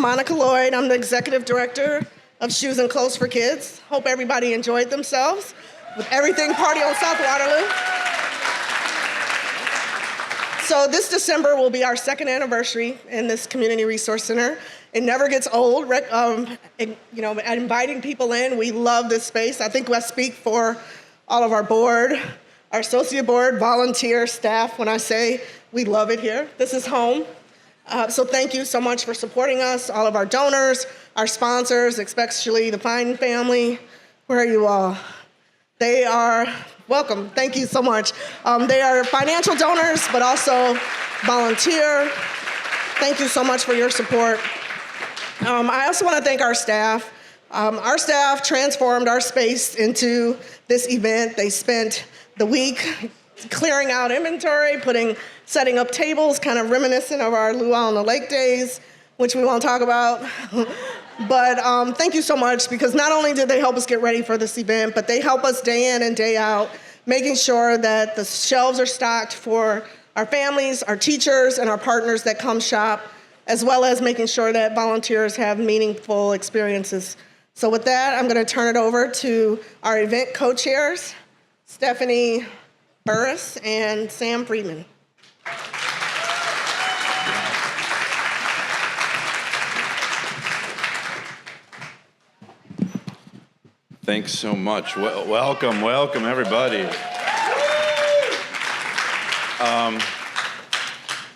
Monica Lloyd. I'm the Executive Director of Shoes and Clothes for Kids. Hope everybody enjoyed themselves with Everything Party on South Waterloo. So this December will be our second anniversary in this Community Resource Center. It never gets old, inviting people in. We love this space. I think I speak for all of our board, our associate board, volunteer, staff, when I say we love it here. This is home. So thank you so much for supporting us, all of our donors, our sponsors, especially the Fine family. Where are you all? They are welcome. Thank you so much. They are financial donors, but also volunteer. Thank you so much for your support. I also want to thank our staff. Our staff transformed our space into this event. They spent the week clearing out inventory, setting up tables, kind of reminiscent of our Luau on the Lake days, which we won't talk about. But thank you so much, because not only did they help us get ready for this event, but they help us day in and day out, making sure that the shelves are stocked for our families, our teachers, and our partners that come shop, as well as making sure that volunteers have meaningful experiences. So with that, I'm going to turn it over to our event co-chairs, Stephanie Burris and Sam Friedman. Thanks so much. Welcome everybody.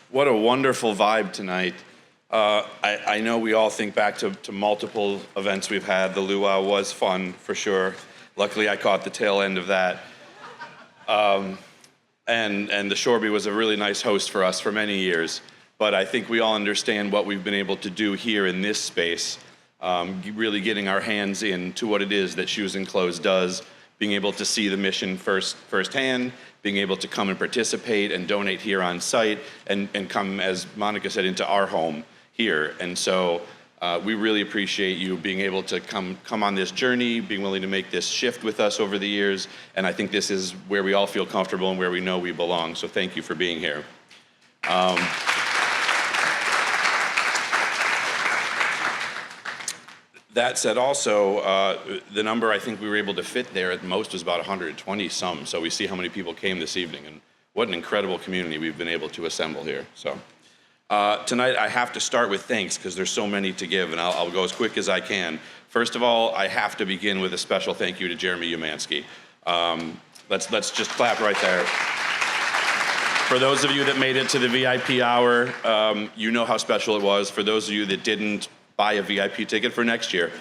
What a wonderful vibe tonight. I know we all think back to multiple events we've had. The Luau was fun, for sure. Luckily, I caught the tail end of that. And the Shoreby was a really nice host for us for many years. But I think we all understand what we've been able to do here in this space, really getting our hands into what it is that Shoes and Clothes does, being able to see the mission firsthand, being able to come and participate and donate here on site, and come, as Monica said, into our home here. And so we really appreciate you being able to come on this journey, being willing to make this shift with us over the years. And I think this is where we all feel comfortable and where we know we belong. So thank you for being here. That said, also, the number I think we were able to fit there at most was about 120 some. So we see how many people came this evening, and what an incredible community we've been able to assemble here. So tonight I have to start with thanks, because there's so many to give, and I'll go as quick as I can. First of all, I have to begin with a special thank you to Jeremy Umansky. Let's just clap right there. For those of you that made it to the VIP hour, you know how special it was. For those of you that didn't, buy a VIP ticket for next year.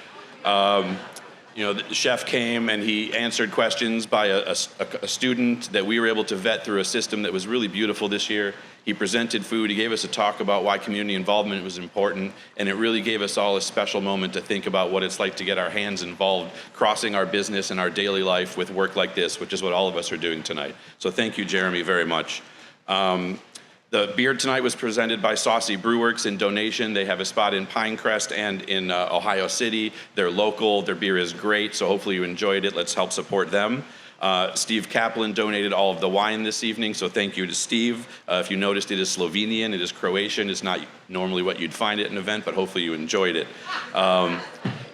The chef came and he answered questions by a student that we were able to vet through a system that was really beautiful this year. He presented food, he gave us a talk about why community involvement was important, and it really gave us all a special moment to think about what it's like to get our hands involved, crossing our business and our daily life with work like this, which is what all of us are doing tonight. So thank you, Jeremy, very much. The beer tonight was presented by Saucy Brewworks in donation. They have a spot in Pinecrest and in Ohio City. They're local, their beer is great, so hopefully you enjoyed it. Let's help support them. Steve Kaplan donated all of the wine this evening, so thank you to Steve. If you noticed, it is Slovenian, it is Croatian. It's not normally what you'd find at an event, but hopefully you enjoyed it.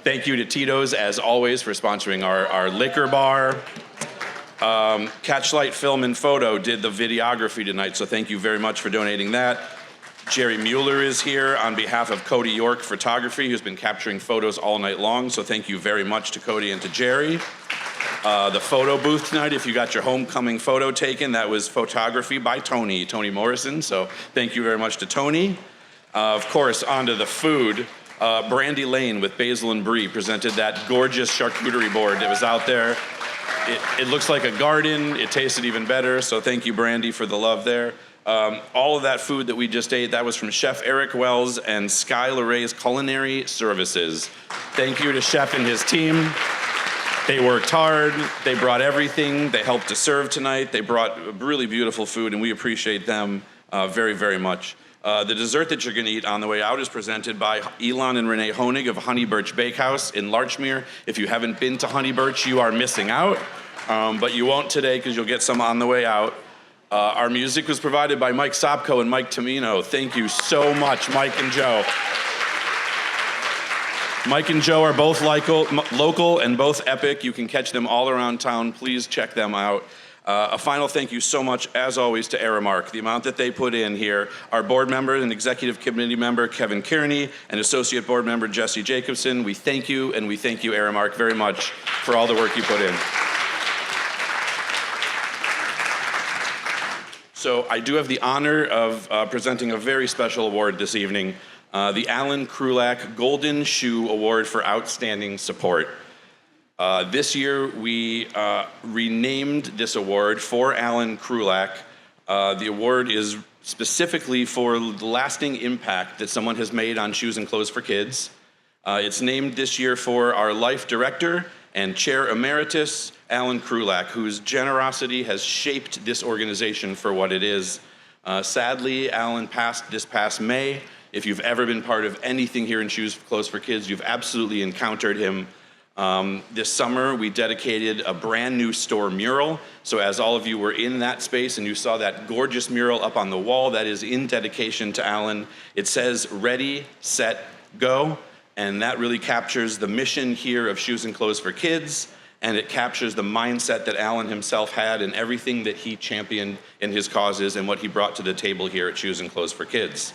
Thank you to Tito's, as always, for sponsoring our liquor bar. Catchlight Film and Photo did the videography tonight, so thank you very much for donating that. Jerry Mueller is here on behalf of Cody York Photography, who's been capturing photos all night long, so thank you very much to Cody and to Jerry. The photo booth tonight, if you got your homecoming photo taken, that was photography by Tony Morrison, so thank you very much to Tony. Of course, onto the food. Brandy Lane with Basil and Brie presented that gorgeous charcuterie board that was out there. It looks like a garden. It tasted even better, so thank you, Brandy, for the love there. All of that food that we just ate, that was from Chef Eric Wells and Sky LeRay's Culinary Services. Thank you to Chef and his team. They worked hard. They brought everything. They helped to serve tonight. They brought really beautiful food, and we appreciate them very, very much. The dessert that you're going to eat on the way out is presented by Elon and Renee Honig of Honey Birch Bakehouse in Larchmere. If you haven't been to Honey Birch, you are missing out, but you won't today because you'll get some on the way out. Our music was provided by Mike Sopko and Mike Tamino. Thank you so much, Mike and Joe. Mike and Joe are both local and both epic. You can catch them all around town. Please check them out. A final thank you so much, as always, to Aramark. The amount that they put in here. Our board member and executive committee member, Kevin Kearney, and associate board member, Jesse Jacobson. We thank you, and we thank you, Aramark, very much for all the work you put in. So I do have the honor of presenting a very special award this evening, the Allan Krualk Golden Shoe Award for Outstanding Support. This year, we renamed this award for Allan Krualk. The award is specifically for the lasting impact that someone has made on shoes and clothes for kids. It's named this year for our life director and chair emeritus, Allan Krualk, whose generosity has shaped this organization for what it is. Sadly, Allan passed this past May. If you've ever been part of anything here in Shoes and Clothes for Kids, you've absolutely encountered him. This summer, we dedicated a brand new store mural. So as all of you were in that space and you saw that gorgeous mural up on the wall, that is in dedication to Allan. It says, "Ready, Set, Go." And that really captures the mission here of Shoes and Clothes for Kids. And it captures the mindset that Allan himself had and everything that he championed in his causes and what he brought to the table here at Shoes and Clothes for Kids.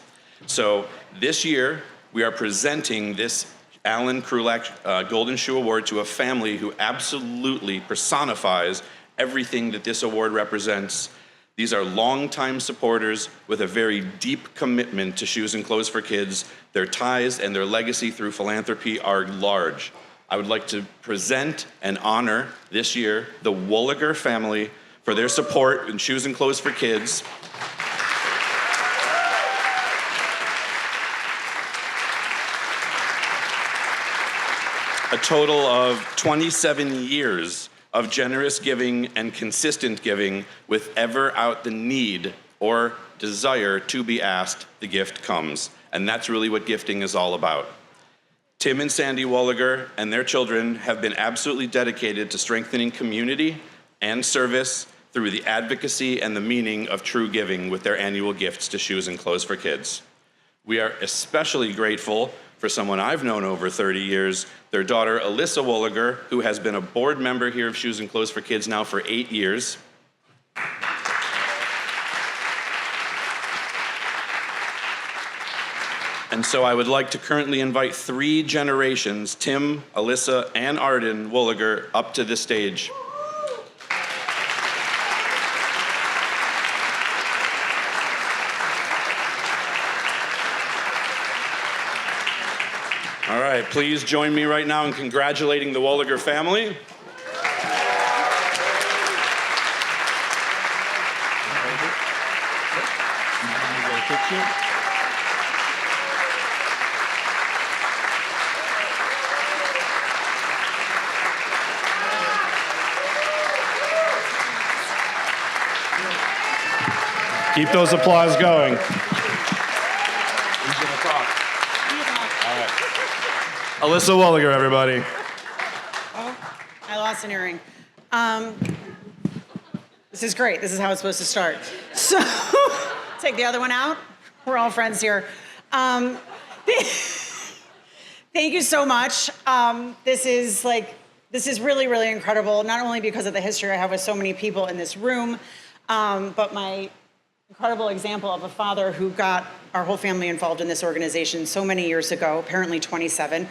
So this year, we are presenting this Allan Krualk Golden Shoe Award to a family who absolutely personifies everything that this award represents. These are longtime supporters with a very deep commitment to Shoes and Clothes for Kids. Their ties and their legacy through philanthropy are large. I would like to present and honor this year the Wuliger family for their support in Shoes and Clothes for Kids. A total of 27 years of generous giving and consistent giving with ever out the need or desire to be asked, the gift comes. And that's really what gifting is all about. Tim and Sandy Wuliger and their children have been absolutely dedicated to strengthening community and service through the advocacy and the meaning of true giving with their annual gifts to Shoes and Clothes for Kids. We are especially grateful for someone I've known over 30 years, their daughter, Alyssa Wuliger, who has been a board member here of Shoes and Clothes for Kids now for 8 years. And so I would like to currently invite 3 generations, Tim, Alyssa, and Arden Wuliger, up to the stage. All right, please join me right now in congratulating the Wuliger family. Keep those applause going. Alyssa Wuliger, everybody. Oh, I lost an earring. This is great. This is how it's supposed to start. So, take the other one out. We're all friends here. Thank you so much. This is really, really incredible, not only because of the history I have with so many people in this room, but my incredible example of a father who got our whole family involved in this organization so many years ago, apparently 27,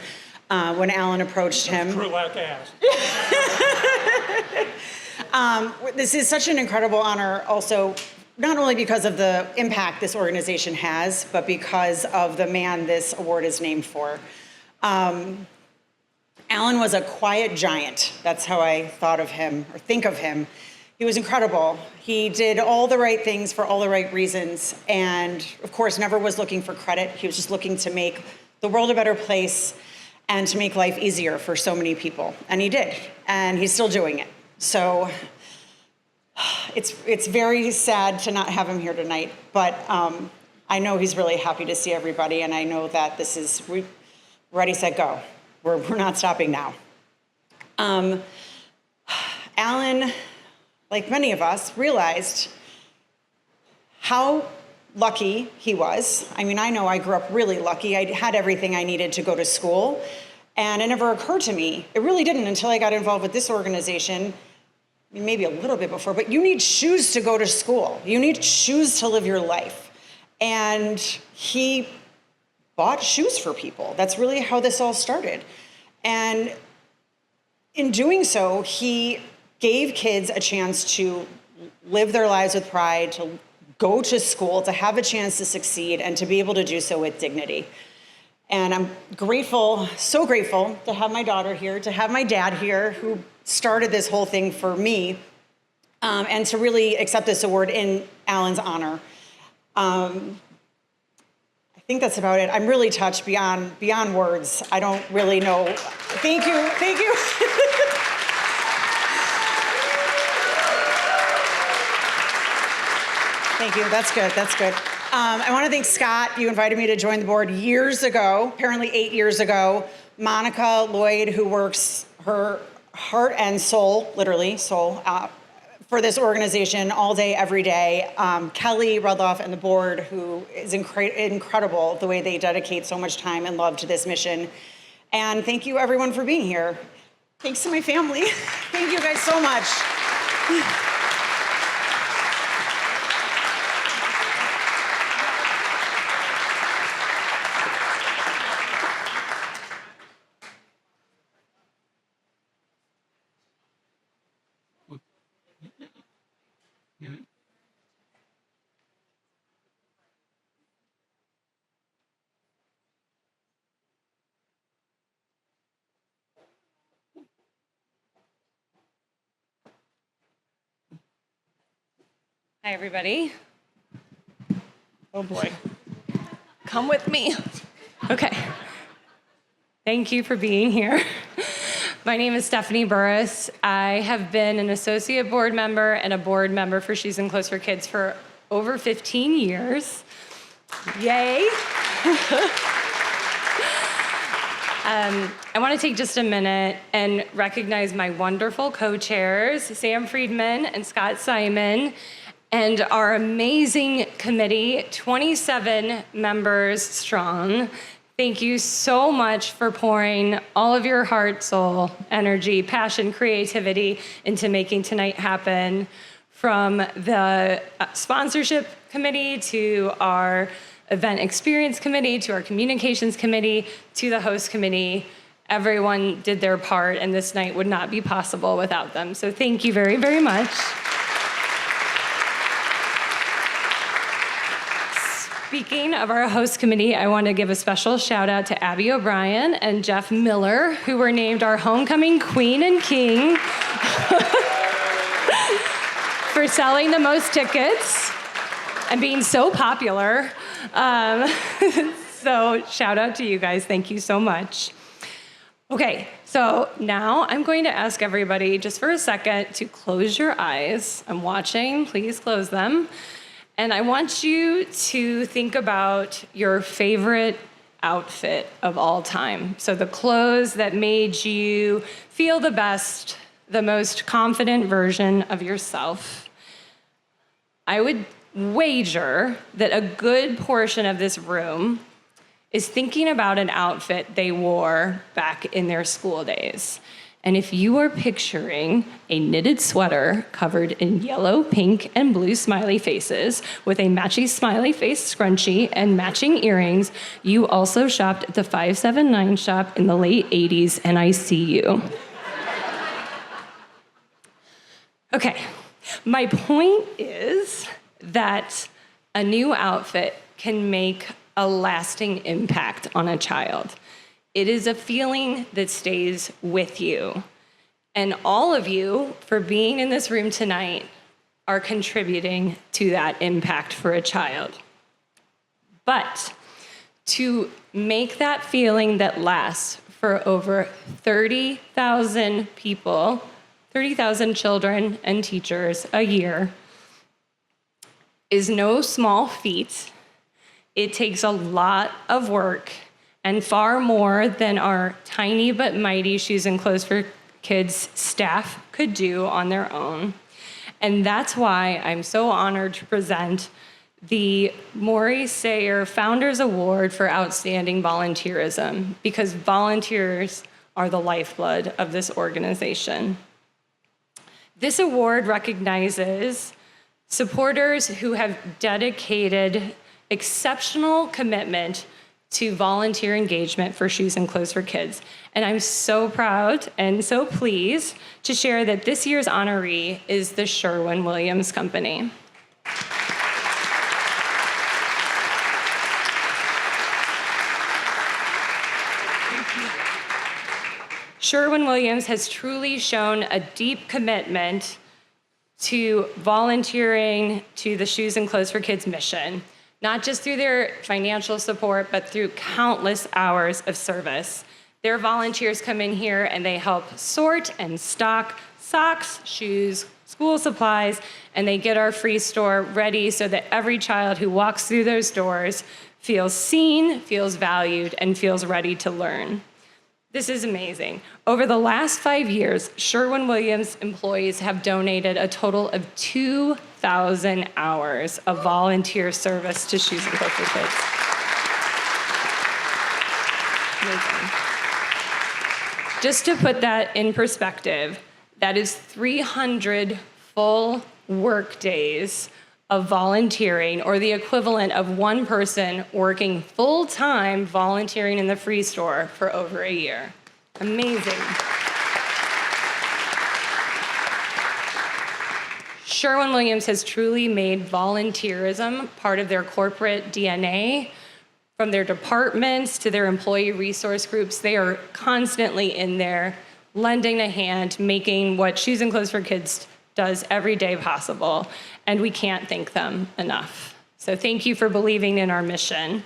when Allan approached him. Krualk asked. This is such an incredible honor also, not only because of the impact this organization has, but because of the man this award is named for. Allan was a quiet giant. That's how I thought of him, or think of him. He was incredible. He did all the right things for all the right reasons, and of course, never was looking for credit. He was just looking to make the world a better place and to make life easier for so many people. And he did, and he's still doing it. So it's very sad to not have him here tonight, but I know he's really happy to see everybody, and I know that this is ready, set, go. We're not stopping now. Allan, like many of us, realized how lucky he was. I mean, I know I grew up really lucky. I had everything I needed to go to school, And it never occurred to me, it really didn't until I got involved with this organization, maybe a little bit before, but you need shoes to go to school. You need shoes to live your life. And he bought shoes for people. That's really how this all started. And in doing so, he gave kids a chance to live their lives with pride, to go to school, to have a chance to succeed, and to be able to do so with dignity. And I'm grateful, so grateful to have my daughter here, to have my dad here, who started this whole thing for me, and to really accept this award in Allan's honor. I think that's about it. I'm really touched beyond words. I don't really know. Thank you, thank you. Thank you, that's good, that's good. I want to thank Scott. You invited me to join the board years ago, apparently 8 years ago. Monica Lloyd, who works her heart and soul, literally soul, for this organization all day, every day. Kelly Rudloff and the board, who is incredible the way they dedicate so much time and love to this mission. And thank you everyone for being here. Thanks to my family. Thank you guys so much. Hi, everybody. Oh boy. Come with me. Okay. Thank you for being here. My name is Stephanie Burris. I have been an associate board member and a board member for Shoes and Clothes for Kids for over 15 years. Yay. I want to take just a minute and recognize my wonderful co-chairs, Sam Friedman and Scott Simon, and our amazing committee, 27 members strong. Thank you so much for pouring all of your heart, soul, energy, passion, creativity into making tonight happen. From the sponsorship committee to our event experience committee to our communications committee to the host committee, everyone did their part, and this night would not be possible without them. So thank you very, very much. Speaking of our host committee, I want to give a special shout out to Abby O'Brien and Jeff Miller, who were named our homecoming queen and king for selling the most tickets and being so popular. So shout out to you guys. Thank you so much. Okay, so now I'm going to ask everybody just for a second to close your eyes. I'm watching, please close them. And I want you to think about your favorite outfit of all time. So the clothes that made you feel the best, the most confident version of yourself. I would wager that a good portion of this room is thinking about an outfit they wore back in their school days. And if you are picturing a knitted sweater covered in yellow, pink, and blue smiley faces with a matchy smiley face scrunchie and matching earrings, you also shopped at the 579 shop in the late 80s, and I see you. Okay, my point is that a new outfit can make a lasting impact on a child. It is a feeling that stays with you. And all of you, for being in this room tonight, are contributing to that impact for a child. But to make that feeling that lasts for over 30,000 people, 30,000 children and teachers a year, is no small feat. It takes a lot of work and far more than our tiny but mighty Shoes and Clothes for Kids staff could do on their own. And that's why I'm so honored to present the Morrie Sayre Founders Award for Outstanding Volunteerism, because volunteers are the lifeblood of this organization. This award recognizes supporters who have dedicated exceptional commitment to volunteer engagement for Shoes and Clothes for Kids. And I'm so proud and so pleased to share that this year's honoree is the Sherwin-Williams Company. Sherwin-Williams has truly shown a deep commitment to volunteering to the Shoes and Clothes for Kids mission, not just through their financial support, but through countless hours of service. Their volunteers come in here and they help sort and stock socks, shoes, school supplies, and they get our free store ready so that every child who walks through those doors feels seen, feels valued, and feels ready to learn. This is amazing. Over the last 5 years, Sherwin-Williams employees have donated a total of 2,000 hours of volunteer service to Shoes and Clothes for Kids. Amazing. Just to put that in perspective, that is 300 full work days of volunteering, or the equivalent of one person working full-time volunteering in the free store for over a year. Amazing. Sherwin-Williams has truly made volunteerism part of their corporate DNA. From their departments to their employee resource groups, they are constantly in there, lending a hand, making what Shoes and Clothes for Kids does every day possible, and we can't thank them enough. So thank you for believing in our mission.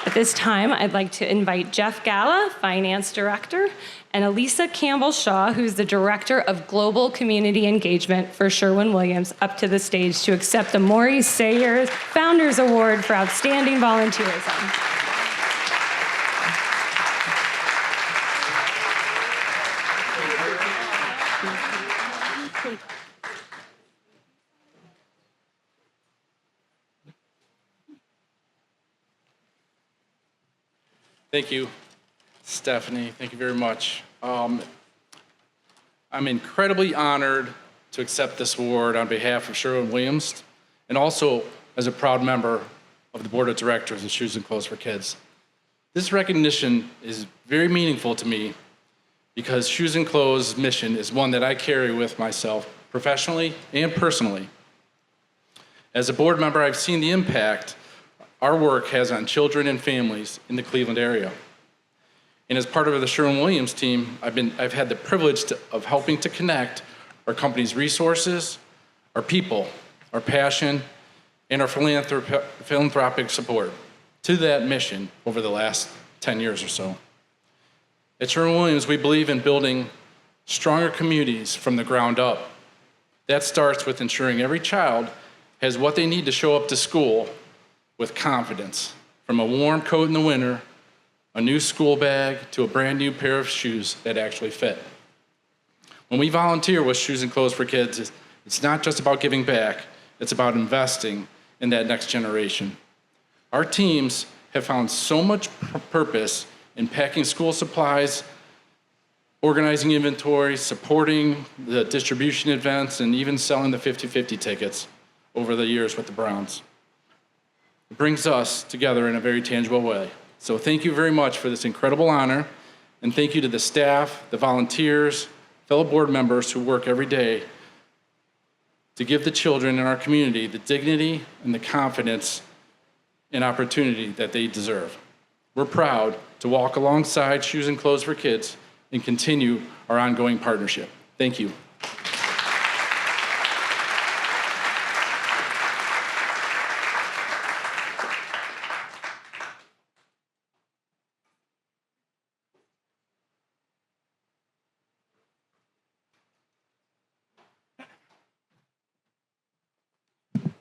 At this time, I'd like to invite Jeff Galla, Finance Director, and Elisa Campbell-Shaw, who's the Director of Global Community Engagement for Sherwin-Williams, up to the stage to accept the Morrie Sayre Founders Award for Outstanding Volunteerism. Thank you, Stephanie. Thank you very much. I'm incredibly honored to accept this award on behalf of Sherwin-Williams, and also as a proud member of the Board of Directors of Shoes and Clothes for Kids. This recognition is very meaningful to me because Shoes and Clothes' mission is one that I carry with myself professionally and personally. As a board member, I've seen the impact our work has on children and families in the Cleveland area. And as part of the Sherwin-Williams team, I've had the privilege of helping to connect our company's resources, our people, our passion, and our philanthropic support to that mission over the last 10 years or so. At Sherwin-Williams, we believe in building stronger communities from the ground up. That starts with ensuring every child has what they need to show up to school with confidence, from a warm coat in the winter, a new school bag, to a brand new pair of shoes that actually fit. When we volunteer with Shoes and Clothes for Kids, it's not just about giving back, it's about investing in that next generation. Our teams have found so much purpose in packing school supplies, organizing inventory, supporting the distribution events, and even selling the 50-50 tickets over the years with the Browns. It brings us together in a very tangible way. So thank you very much for this incredible honor, and thank you to the staff, the volunteers, fellow board members who work every day to give the children in our community the dignity and the confidence and opportunity that they deserve. We're proud to walk alongside Shoes and Clothes for Kids and continue our ongoing partnership. Thank you.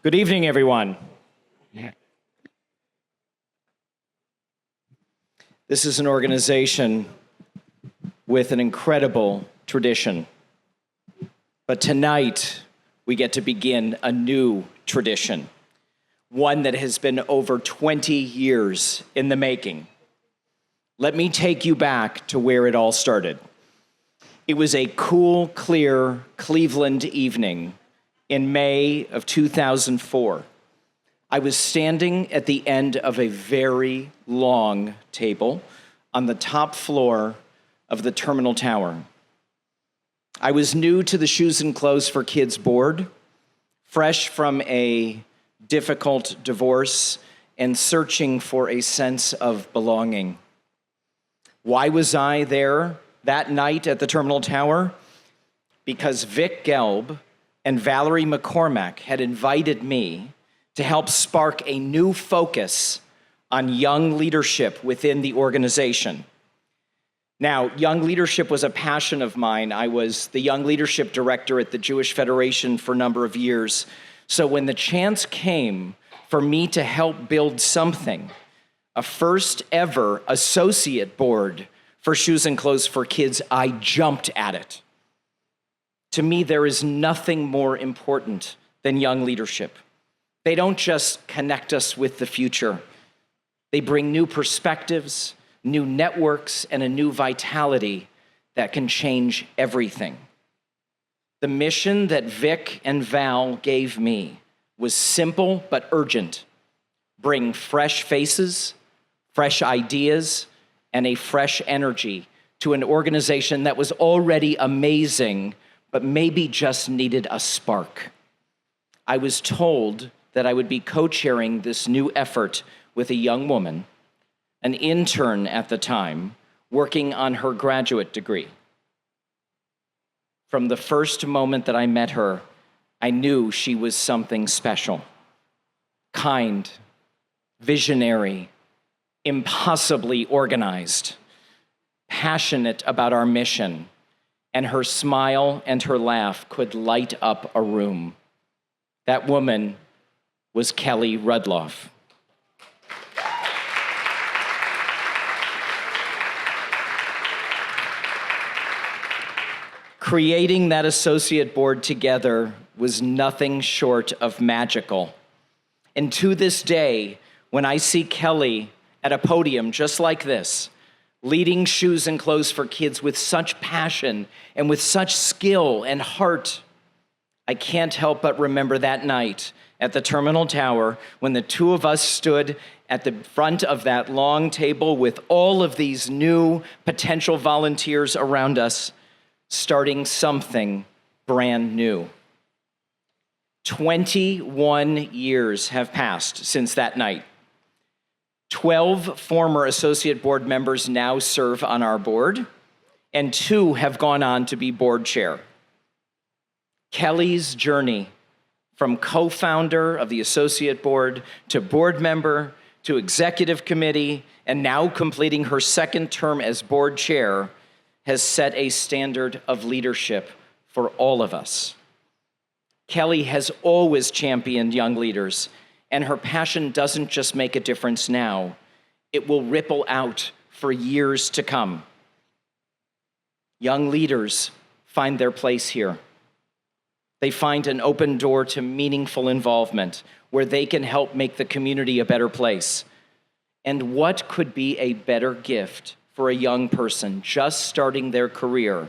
Good evening, everyone. This is an organization with an incredible tradition. But tonight, we get to begin a new tradition, one that has been over 20 years in the making. Let me take you back to where it all started. It was a cool, clear Cleveland evening in May of 2004. I was standing at the end of a very long table on the top floor of the Terminal Tower. I was new to the Shoes and Clothes for Kids board, fresh from a difficult divorce and searching for a sense of belonging. Why was I there that night at the Terminal Tower? Because Vic Gelb and Valerie McCormack had invited me to help spark a new focus on young leadership within the organization. Now, young leadership was a passion of mine. I was the young leadership director at the Jewish Federation for a number of years. So when the chance came for me to help build something, a first ever associate board for Shoes and Clothes for Kids, I jumped at it. To me, there is nothing more important than young leadership. They don't just connect us with the future. They bring new perspectives, new networks, and a new vitality that can change everything. The mission that Vic and Val gave me was simple but urgent. Bring fresh faces, fresh ideas, and a fresh energy to an organization that was already amazing, but maybe just needed a spark. I was told that I would be co-chairing this new effort with a young woman, an intern at the time, working on her graduate degree. From the first moment that I met her, I knew she was something special. Kind, visionary, impossibly organized, passionate about our mission, and her smile and her laugh could light up a room. That woman was Kelly Rudloff. Creating that associate board together was nothing short of magical. And to this day, when I see Kelly at a podium just like this, leading Shoes and Clothes for Kids with such passion and with such skill and heart, I can't help but remember that night at the Terminal Tower when the two of us stood at the front of that long table with all of these new potential volunteers around us, starting something brand new. 21 years have passed since that night. 12 former associate board members now serve on our board, and 2 have gone on to be board chair. Kelly's journey from co-founder of the associate board to board member to executive committee and now completing her second term as board chair has set a standard of leadership for all of us. Kelly has always championed young leaders, and her passion doesn't just make a difference now, it will ripple out for years to come. Young leaders find their place here. They find an open door to meaningful involvement where they can help make the community a better place. And what could be a better gift for a young person just starting their career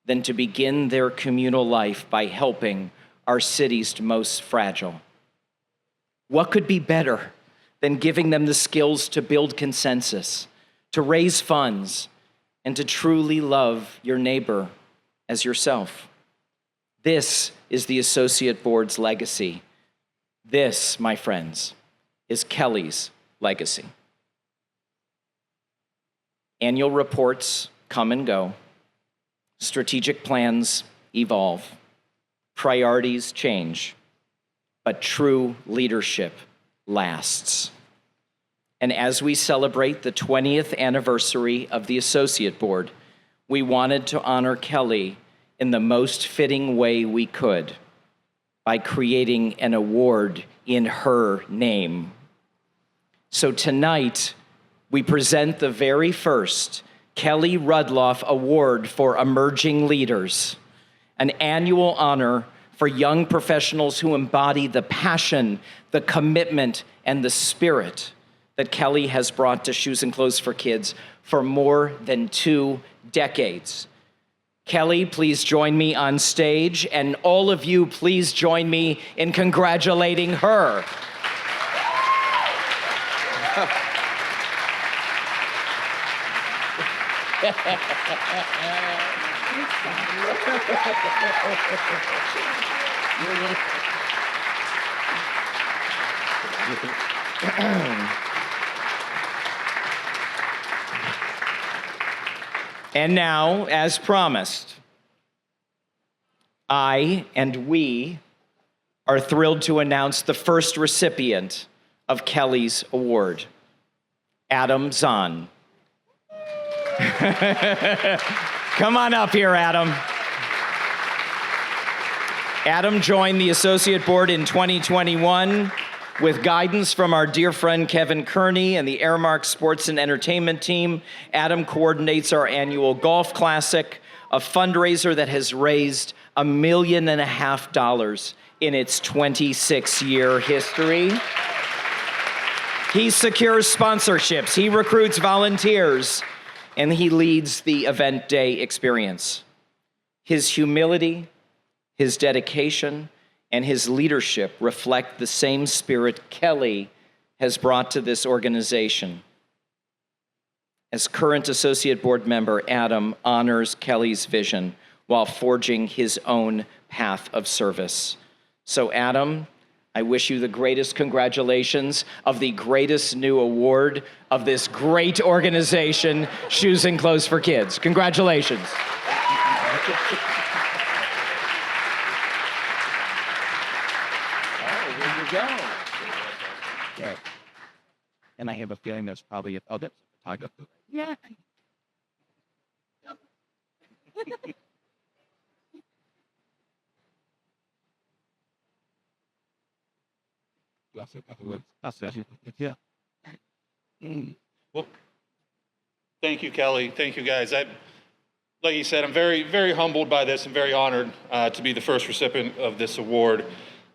than to begin their communal life by helping our city's most fragile? What could be better than giving them the skills to build consensus, to raise funds, and to truly love your neighbor as yourself? This is the Associate Board's legacy. This, my friends, is Kelly's legacy. Annual reports come and go. Strategic plans evolve. Priorities change. But true leadership lasts. And as we celebrate the 20th anniversary of the Associate Board, we wanted to honor Kelly in the most fitting way we could by creating an award in her name. So tonight, we present the very first Kelly Rudloff Award for Emerging Leaders, an annual honor for young professionals who embody the passion, the commitment, and the spirit that Kelly has brought to Shoes and Clothes for Kids for more than 2 decades. Kelly, please join me on stage, and all of you, please join me in congratulating her. And now, as promised, I and we are thrilled to announce the first recipient of Kelly's award, Adam Zann. Come on up here, Adam. Adam joined the Associate Board in 2021 with guidance from our dear friend Kevin Kearney and the Airmark Sports and Entertainment team. Adam coordinates our annual Golf Classic, a fundraiser that has raised $1.5 million in its 26-year history. He secures sponsorships, he recruits volunteers, and he leads the event day experience. His humility, his dedication, and his leadership reflect the same spirit Kelly has brought to this organization. As current Associate Board member, Adam honors Kelly's vision while forging his own path of service. So Adam, I wish you the greatest congratulations of the greatest new award of this great organization, Shoes and Clothes for Kids. Congratulations. Okay. And I have a feeling there's probably that's photographer. Yeah. Yeah. Well, thank you, Kelly. Thank you, guys. Like you said, I'm very, very humbled by this and very honored to be the first recipient of this award.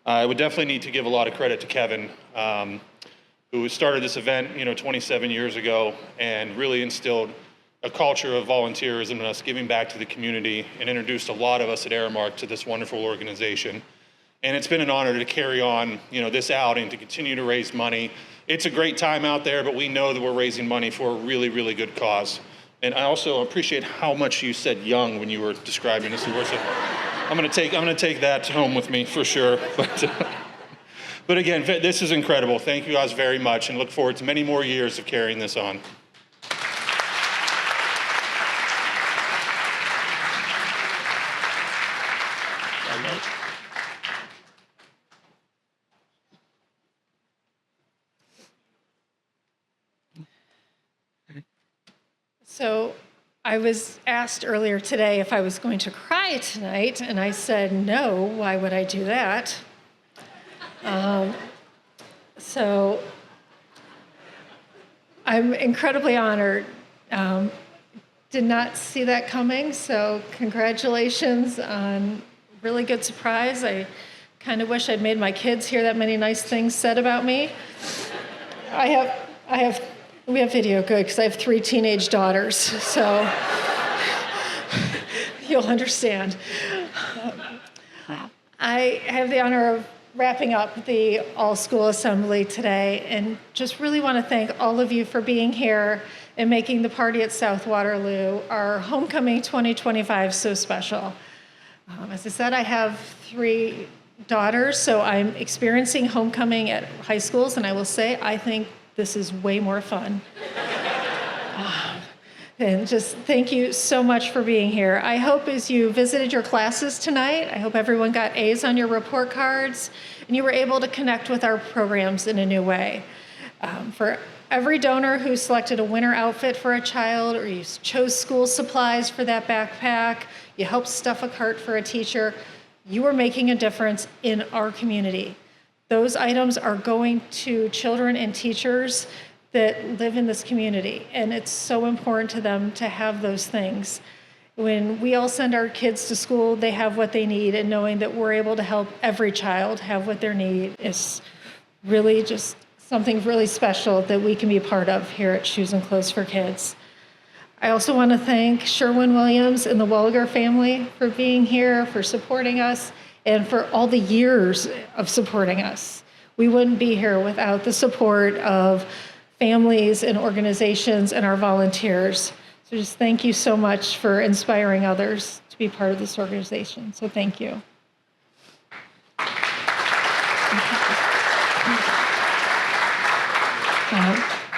I would definitely need to give a lot of credit to Kevin, who started this event, 27 years ago, and really instilled a culture of volunteerism and us giving back to the community, and introduced a lot of us at Aramark to this wonderful organization. And it's been an honor to carry on, this outing, to continue to raise money. It's a great time out there, but we know that we're raising money for a really, really good cause. And I also appreciate how much you said young when you were describing this award. So I'm gonna take that home with me for sure. But again, this is incredible. Thank you guys very much, and look forward to many more years of carrying this on. So I was asked earlier today if I was going to cry tonight, and I said no. Why would I do that? So I'm incredibly honored. Did not see that coming, so congratulations on really good surprise. I kind of wish I'd made my kids hear that many nice things said about me. We have video, good, because I have 3 teenage daughters, so you'll understand. I have the honor of wrapping up the all-school assembly today, and just really want to thank all of you for being here and making the party at South Waterloo, our Homecoming 2025, so special. As I said, I have 3 daughters, so I'm experiencing homecoming at high schools, and I will say I think this is way more fun. And just thank you so much for being here. I hope as you visited your classes tonight, I hope everyone got A's on your report cards, and you were able to connect with our programs in a new way. For every donor who selected a winter outfit for a child, or you chose school supplies for that backpack, you helped stuff a cart for a teacher, you are making a difference in our community. Those items are going to children and teachers that live in this community, and it's so important to them to have those things. When we all send our kids to school, they have what they need, and knowing that we're able to help every child have what they need is really just something really special that we can be a part of here at Shoes and Clothes for Kids. I also want to thank Sherwin-Williams and the Wuliger family for being here, for supporting us, and for all the years of supporting us. We wouldn't be here without the support of families and organizations and our volunteers. So just thank you so much for inspiring others to be part of this organization. So thank you.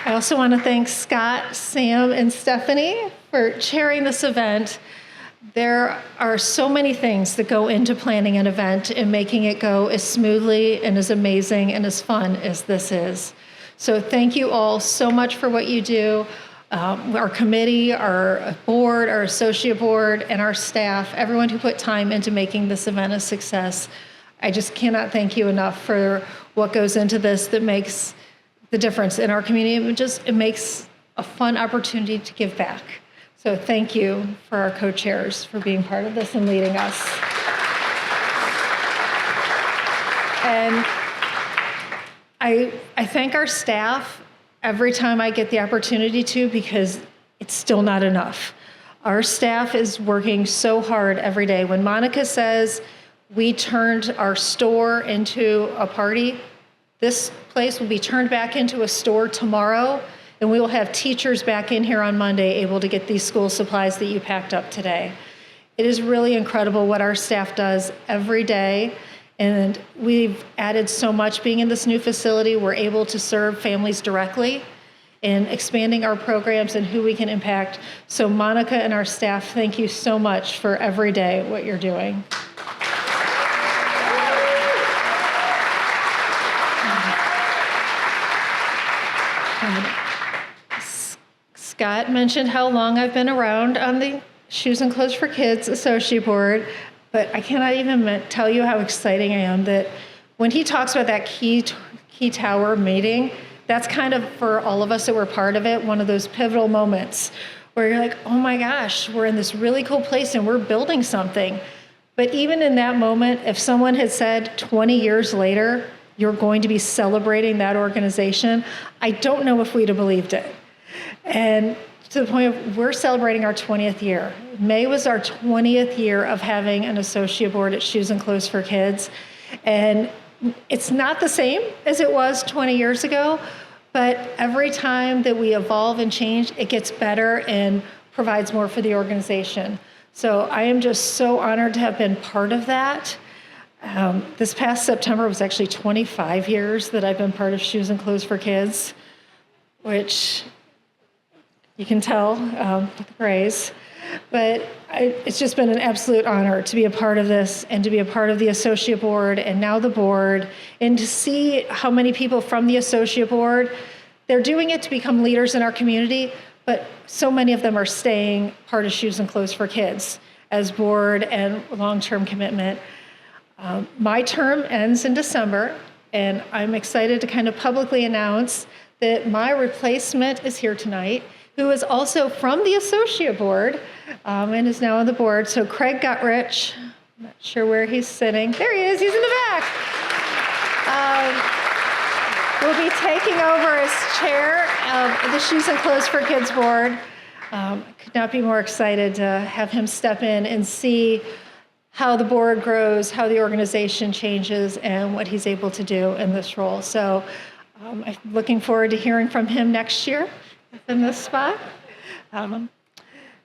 I also want to thank Scott, Sam, and Stephanie for chairing this event. There are so many things that go into planning an event and making it go as smoothly and as amazing and as fun as this is. So thank you all so much for what you do. Our committee, our board, our associate board, and our staff, everyone who put time into making this event a success. I just cannot thank you enough for what goes into this that makes the difference in our community. It makes a fun opportunity to give back. So thank you for our co-chairs for being part of this and leading us. And I thank our staff every time I get the opportunity to, because it's still not enough. Our staff is working so hard every day. When Monica says we turned our store into a party, this place will be turned back into a store tomorrow, and we will have teachers back in here on Monday able to get these school supplies that you packed up today. It is really incredible what our staff does every day, and we've added so much. Being in this new facility, we're able to serve families directly and expanding our programs and who we can impact. So Monica and our staff, thank you so much for every day what you're doing. Scott mentioned how long I've been around on the Shoes and Clothes for Kids Associate Board, but I cannot even tell you how exciting I am that when he talks about that key tower meeting, that's kind of, for all of us that were part of it, one of those pivotal moments where you're like, oh my gosh, we're in this really cool place and we're building something. But even in that moment, if someone had said 20 years later, you're going to be celebrating that organization, I don't know if we'd have believed it. And to the point of, we're celebrating our 20th year. May was our 20th year of having an associate board at Shoes and Clothes for Kids. And it's not the same as it was 20 years ago, but every time that we evolve and change, it gets better and provides more for the organization. So I am just so honored to have been part of that. This past September was actually 25 years that I've been part of Shoes and Clothes for Kids, which you can tell with the praise. But it's just been an absolute honor to be a part of this and to be a part of the associate board and now the board, and to see how many people from the associate board, they're doing it to become leaders in our community, but so many of them are staying part of Shoes and Clothes for Kids as board and long-term commitment. My term ends in December, and I'm excited to kind of publicly announce that my replacement is here tonight, who is also from the associate board and is now on the board. So Craig Gutrich, I'm not sure where he's sitting. There he is, he's in the back. Will be taking over as chair of the Shoes and Clothes for Kids board. Could not be more excited to have him step in and see how the board grows, how the organization changes, and what he's able to do in this role. So I'm looking forward to hearing from him next year in this spot.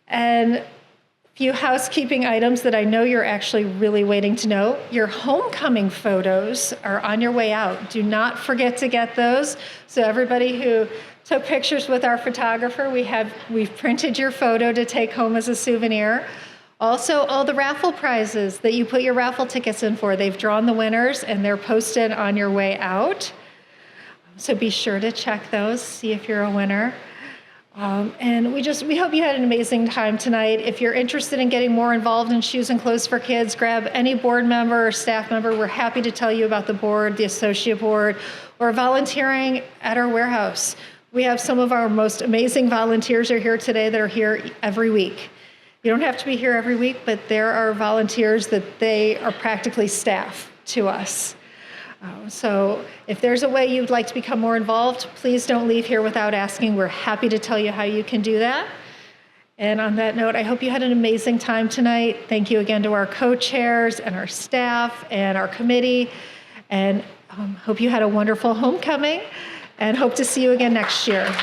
And a few housekeeping items that I know you're actually really waiting to know. Your homecoming photos are on your way out. Do not forget to get those. So everybody who took pictures with our photographer, we've printed your photo to take home as a souvenir. Also, all the raffle prizes that you put your raffle tickets in for, they've drawn the winners and they're posted on your way out. So be sure to check those, see if you're a winner. And we hope you had an amazing time tonight. If you're interested in getting more involved in Shoes and Clothes for Kids, grab any board member or staff member. We're happy to tell you about the board, the associate board, or volunteering at our warehouse. We have some of our most amazing volunteers are here today that are here every week. You don't have to be here every week, but there are volunteers that they are practically staff to us. So if there's a way you'd like to become more involved, please don't leave here without asking. We're happy to tell you how you can do that. And on that note, I hope you had an amazing time tonight. Thank you again to our co-chairs and our staff and our committee. And hope you had a wonderful homecoming and hope to see you again next year.